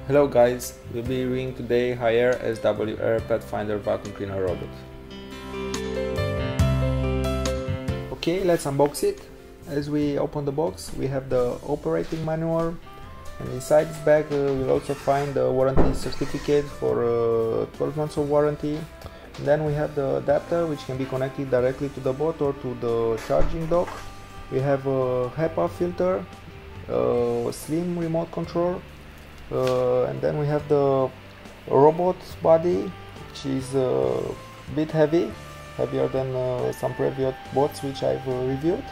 Hello guys, we'll be reviewing today higher SWR Pathfinder vacuum cleaner robot. Okay, let's unbox it. As we open the box, we have the operating manual, and inside this bag we'll also find the warranty certificate for 12 months of warranty. And then we have the adapter, which can be connected directly to the bot or to the charging dock. We have a HEPA filter, a slim remote control, and then we have the robot body, which is a bit heavier than some previous bots which I've reviewed.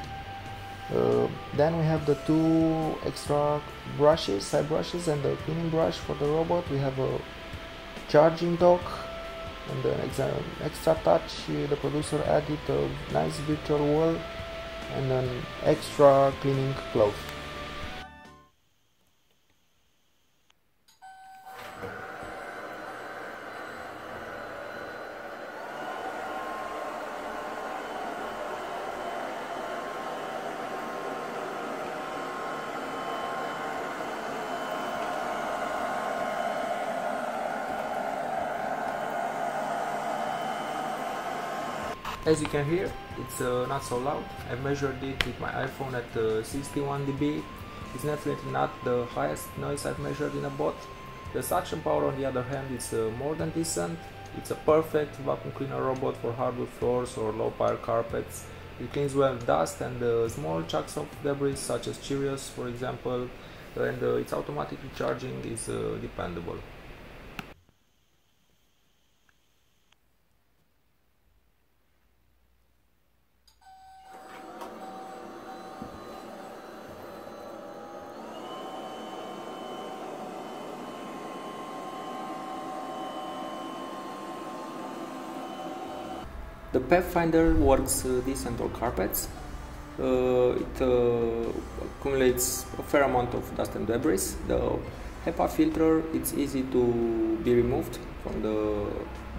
Then we have the two extra brushes, side brushes, and the cleaning brush for the robot. We have a charging dock, and an extra touch, the producer added a nice virtual wall and an extra cleaning cloth. As you can hear, it's not so loud. I measured it with my iPhone at 61 dB. It's definitely not the highest noise I've measured in a bot. The suction power, on the other hand, is more than decent. It's a perfect vacuum cleaner robot for hardwood floors or low pile carpets. It cleans well dust and small chunks of debris such as Cheerios, for example, and its automatic recharging is dependable. The Pathfinder works decent on carpets. It accumulates a fair amount of dust and debris. The HEPA filter, it's easy to be removed from the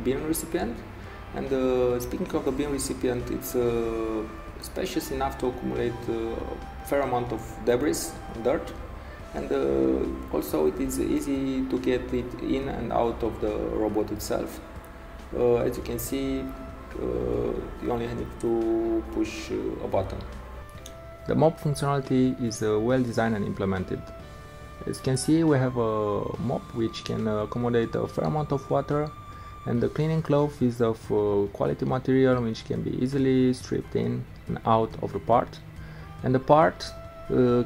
bin recipient. And speaking of the bin recipient, it's spacious enough to accumulate a fair amount of debris and dirt. And also it is easy to get it in and out of the robot itself. As you can see, you only need to push a button. The mop functionality is well designed and implemented. As you can see, we have a mop which can accommodate a fair amount of water, and the cleaning cloth is of quality material which can be easily stripped in and out of the part, and the part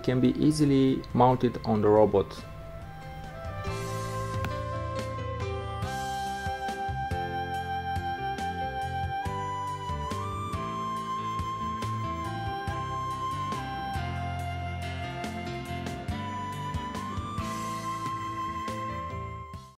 can be easily mounted on the robot.